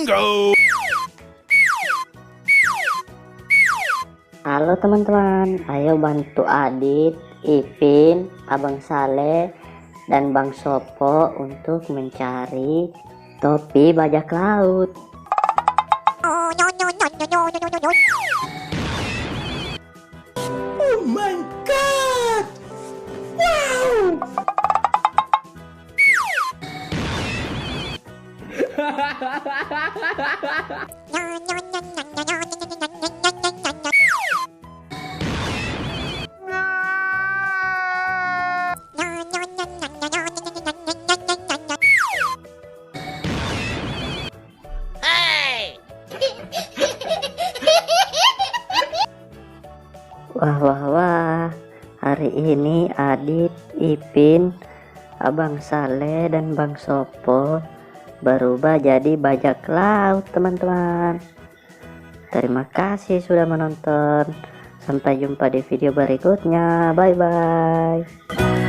Bingo! Halo teman-teman, ayo bantu Adit, Ipin, Abang Saleh, dan Bang Sopo untuk mencari topi bajak laut. Oh my god! Wow! Wah, hari ini Adit, Ipin, Abang Saleh, dan Bang Sopo berubah jadi bajak laut teman-teman. Terima kasih sudah menonton. Sampai jumpa di video berikutnya. Bye bye.